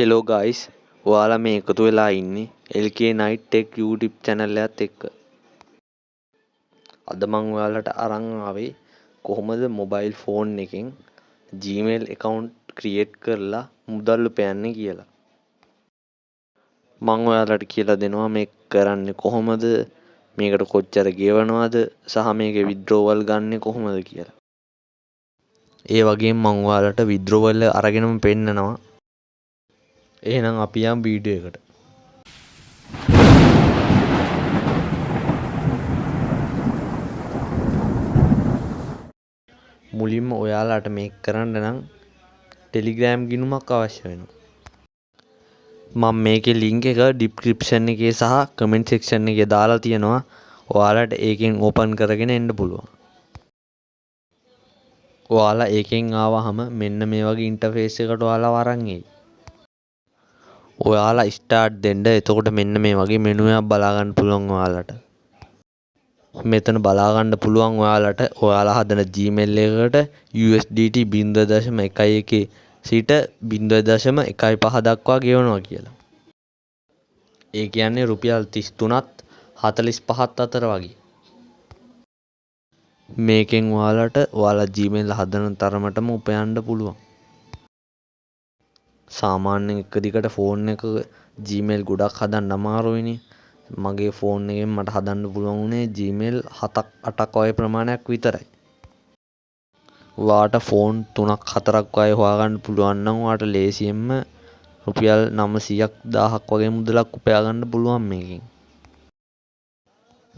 Hello guys, ඔයාලා මේ එකතු වෙලා ඉන්නේ LK Night Tech YouTube channel එකත් එක්ක. අද මම ඔයාලට අරන් ආවේ කොහොමද මොබයිල් ෆෝන් එකෙන් Gmail account create කරලා මුදල් උපයන්නේ කියලා. මම ඔයාලට කියලා දෙනවා මේක කරන්නේ කොහොමද, මේකට කොච්චර ගෙවනවද සහ මේකේ withdrawal ගන්නෙ කොහොමද කියලා. ඒ වගේම මම ඔයාලට withdrawal අරගෙනම පෙන්නනවා. එහෙනම් අපි යමු වීඩියෝ එකට. මුලින්ම ඔයාලට මේක කරන්න නම් Telegram ගිණුමක් අවශ්‍ය වෙනවා. මම මේකේ link එක description එකේ සහ comment section එකේ දාලා තියෙනවා. ඔයාලට ඒකෙන් open කරගෙන එන්න පුළුවන්. ඔයාලා ඒකෙන් ආවහම මෙන්න මේ වගේ interface එකකට ඔයාලා වරන් එයි. ඔයාලා start දෙන්න. එතකොට මෙන්න මේ වගේ menu එකක් බලා ගන්න පුළුවන් ඔයාලට. මෙතන බලා ගන්න පුළුවන් ඔයාලට ඔයාලා හදන Gmail එකකට USDT 0.11 සිට 0.15 දක්වා ගෙවනවා කියලා. ඒ කියන්නේ රුපියල් 33ත් 45ත් අතර වගේ. මේකෙන් ඔයාලට ඔයාලා Gmail හදන තරමටම උපයන්න පුළුවන්. සාමාන්‍යයෙන් එක දිගට ෆෝන් එක Gmail ගොඩක් හදන්න අමාරුයිනේ. මගේ ෆෝන් එකෙන් මට හදන්න පුළුවන් උනේ Gmail 7ක් 8ක් වගේ ප්‍රමාණයක් විතරයි. ඔයාට ෆෝන් 3ක් 4ක් වගේ හොයාගන්න පුළුවන් නම් ඔයාට ලේසියෙන්ම රුපියල් 900ක් 1000ක් වගේ මුදලක් උපයා ගන්න පුළුවන් මේකෙන්.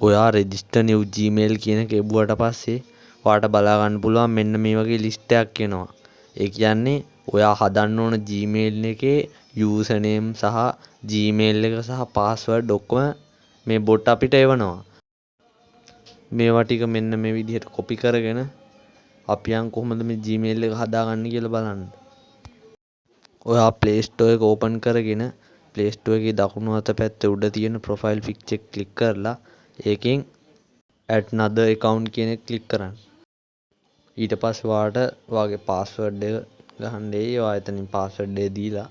ඔයා register new Gmail කියන එක එබුවට පස්සේ ඔයාට බලා ගන්න පුළුවන් මෙන්න මේ වගේ ලිස්ට් එකක් එනවා. ඒ කියන්නේ ඔයා හදන්න ඕන Gmail එකේ username සහ Gmail එක සහ password ඔක්කොම මේ bot අපිට එවනවා. මේවා ටික මෙන්න මේ විදිහට copy කරගෙන අපි යන් කොහොමද මේ Gmail එක හදාගන්නේ කියලා බලන්න. ඔයා Play Store එක open කරගෙන Play Store එකේ දකුණු අත පැත්තේ උඩ තියෙන profile picture එක click කරලා ඒකෙන් add another account කියන එක click කරන්න. ඊට පස්සේ ඔයාගේ password එක ගහන්න එයි. ඔයා එතනින් password එක දීලා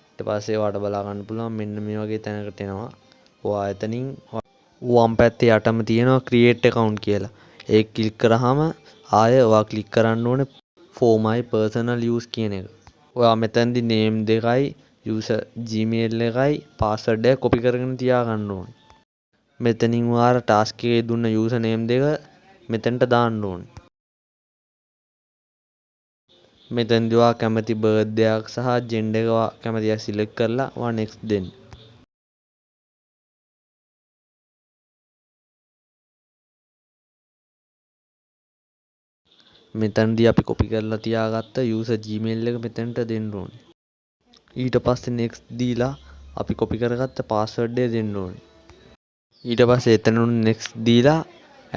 ඊට පස්සේ ඔයාට බලා ගන්න පුළුවන් මෙන්න මේ වගේ තැනකට එනවා. ඔයා එතනින් වම් පැත්තේ යටම තියෙනවා create account කියලා. ඒක click කරාම ආයෙ ඔයා click කරන්න ඕනේ for my personal use කියන එක. ඔයා මෙතනදී name දෙකයි user Gmail එකයි password එක copy කරගෙන තියා ගන්න ඕනේ. මෙතනින් ඔයාලා task එකේ දුන්න user name දෙක මෙතනට දාන්න ඕනේ. මෙතනදී ඔයා කැමති birthday එකක් සහ gender එක ඔයා කැමති එකක් select කරලා ඔයා next දෙන්න. මෙතනදී අපි copy කරලා තියාගත්ත user Gmail එක මෙතනට දෙන්න ඕනේ. ඊට පස්සේ next දීලා අපි copy කරගත්ත password එක දෙන්න ඕනේ. ඊට පස්සේ එතන next දීලා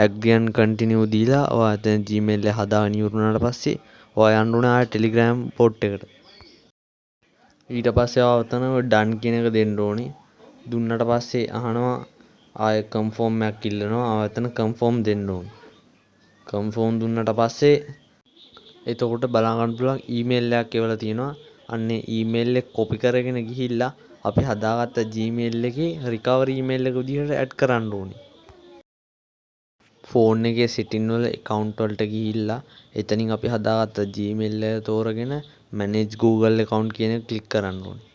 agree and continue දීලා ඔයා එතන Gmail එක හදාගෙන ඉවරුනාට පස්සේ ඔයා යන්න ඕනේ ආයෙ Telegram bot එකට. ඊට පස්සේ ඔයා එතන done කියන එක දෙන්න ඕනේ. දුන්නට පස්සේ අහනවා ආයෙ confirm එකක් ඉල්ලනවා. ආයෙ එතන confirm දෙන්න ඕනේ. confirm දුන්නට පස්සේ එතකොට බලා ගන්න පුළුවන් email එකක් එවලා තියෙනවා. අන්නේ email එක copy කරගෙන ගිහිල්ලා අපි හදාගත්ත Gmail එකේ recovery email එක විදිහට add කරන්න ඕනේ. ෆෝන් එකේ setting වල account වලට ගිහිල්ලා එතනින් අපි හදාගත්ත Gmail එක තෝරගෙන manage Google account කියන එක click කරන්න ඕනේ.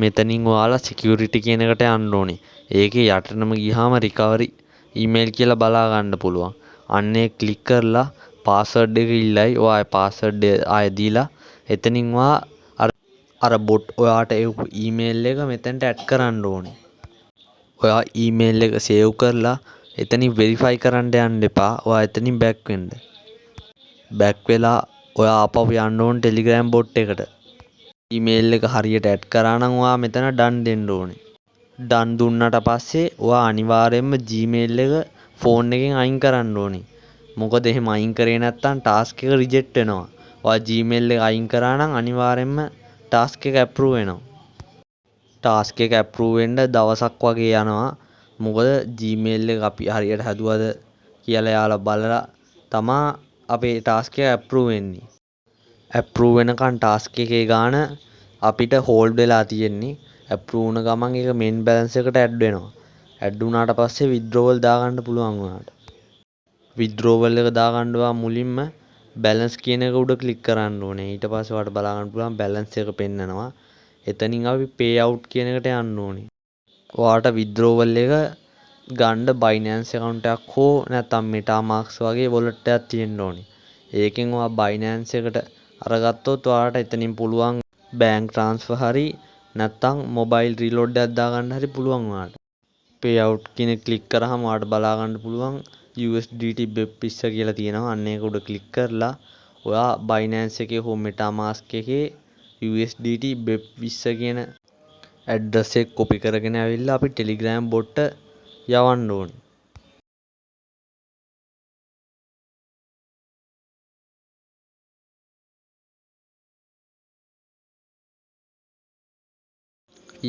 මෙතනින් ඔයාලා security කියන එකට යන්න ඕනේ. ඒකේ යටටම ගියාම recovery email කියලා බලා ගන්න පුළුවන්. අන්නේ click කරලා password එක ඉල්ලයි. ඔයා password ආයෙ දීලා එතනින් ඔයා අර bot ඔයාට එවපු email එක මෙතනට add කරන්න ඕනේ. ඔයා email එක save කරලා එතනින් verify කරන්න යන්න එපා. ඔයා එතනින් back වෙන්න. back වෙලා ඔයා ආපහු යන්න ඕනේ Telegram bot එකට. email එක හරියට add කරා නම් ඔයා මෙතන done දෙන්න ඕනේ. done දුන්නට පස්සේ ඔයා අනිවාර්යයෙන්ම Gmail එක ෆෝන් එකෙන් අයින් කරන්න ඕනේ. මොකද එහෙම අයින් කරේ නැත්නම් task එක reject වෙනවා. ඔයා Gmail එක අයින් කරා නම් අනිවාර්යයෙන්ම task එක approve වෙනවා. task එක approve වෙන්න දවසක් වගේ යනවා. මොකද Gmail එක අපි හරියට හදුවද කියලා යාලා බලලා තමා අපේ task එක approve වෙන්නේ. ඇප්රූව් වෙනකන් ටාස්ක් එකේ ගාන අපිට හෝල්ඩ් වෙලා තියෙන්නේ. ඇප්රූව් වුණ ගමන් ඒක මේන් බැලන්ස් එකට ඇඩ් වෙනවා. ඇඩ් වුණාට පස්සේ විත්ඩ්‍රෝවල් දාගන්න පුළුවන් වුණාට. විත්ඩ්‍රෝවල් එක දාගන්නවා මුලින්ම බැලන්ස් කියන එක උඩ ක්ලික් කරන්න ඕනේ. ඊට පස්සේ ඔයාලට බලා ගන්න පුළුවන් බැලන්ස් එක පෙන්නනවා. එතනින් අපි පේ අවුට් කියන එකට යන්න ඕනේ. ඔයාලට විත්ඩ්‍රෝවල් එක ගන්න Binance account එකක් හෝ නැත්නම් MetaMask වගේ wallet එකක් තියෙන්න ඕනේ. ඒකෙන් ඔයා Binance එකට අරගත්තොත් ඔයාලට එතනින් පුළුවන් බැංක් ට්‍රාන්ස්ෆර් හරි නැත්නම් මොබයිල් රීලෝඩ් එකක් දාගන්න හරි පුළුවන් ඔයාලට. පේ අවුට් කියන එක ක්ලික් කරාම ඔයාලට බලා ගන්න පුළුවන් USDT BEP20 කියලා තියෙනවා. අන්න ඒක උඩ ක්ලික් කරලා ඔයා Binance එකේ හෝ MetaMask එකේ USDT BEP20 කියන ඇඩ්‍රස් එක කොපි කරගෙන ඇවිල්ලා අපි Telegram bot යවන්න ඕනේ.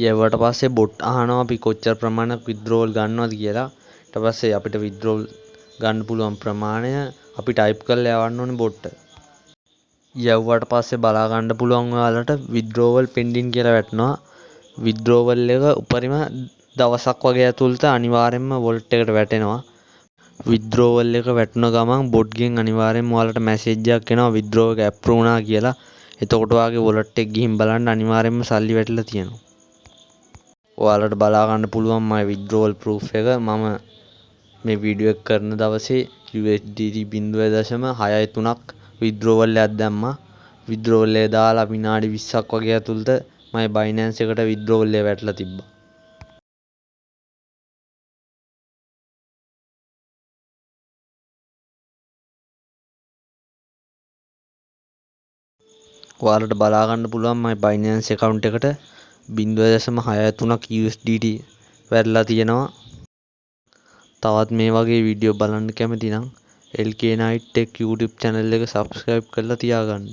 යවුවට පස්සේ බොට් අහනවා අපි කොච්චර ප්‍රමාණයක් විත්ඩ්‍රෝවල් ගන්නවද කියලා. ඊට පස්සේ අපිට විත්ඩ්‍රෝවල් ගන්න පුළුවන් ප්‍රමාණය අපි ටයිප් කරලා යවන්න ඕනේ බොට්ට. යවුවට පස්සේ බලා ගන්න පුළුවන් ඔයාලට විත්ඩ්‍රෝවල් පෙන්ඩින් කියලා වැටෙනවා. විත්ඩ්‍රෝවල් එක උපරිම දවසක් වගේ ඇතුළත අනිවාර්යයෙන්ම වොලට් එකට වැටෙනවා. විත්ඩ්‍රෝවල් එක වැටුණ ගමන් බොට්ගෙන් අනිවාර්යයෙන්ම ඔයාලට මැසේජ් එකක් එනවා විත්ඩ්‍රෝ එක ඇප්‍රූව් වුණා කියලා. එතකොට ඔයාගේ වොලට් එක ගිහින් බලන්න අනිවාර්යයෙන්ම සල්ලි වැටලා තියෙනවා. ඔයාලට බලා ගන්න පුළුවන් මගේ විත්ඩ්‍රෝවල් ප්‍රූෆ් එක. මම මේ වීඩියෝ එක කරන දවසේ USDT 0.633ක් විත්ඩ්‍රෝවල් එකක් දැම්මා. විත්ඩ්‍රෝවල් එක දාලා විනාඩි 20ක් වගේ ඇතුළත මගේ Binance එකට විත්ඩ්‍රෝවල් එක වැටලා තිබ්බා. ඔයාලට බලා ගන්න පුළුවන් මගේ Binance account එකට 0.63ක් USDT වැටලා තියෙනවා. තවත් මේ වගේ වීඩියෝ බලන්න කැමති නම් LK Night Tech YouTube channel එක subscribe කරලා තියාගන්න.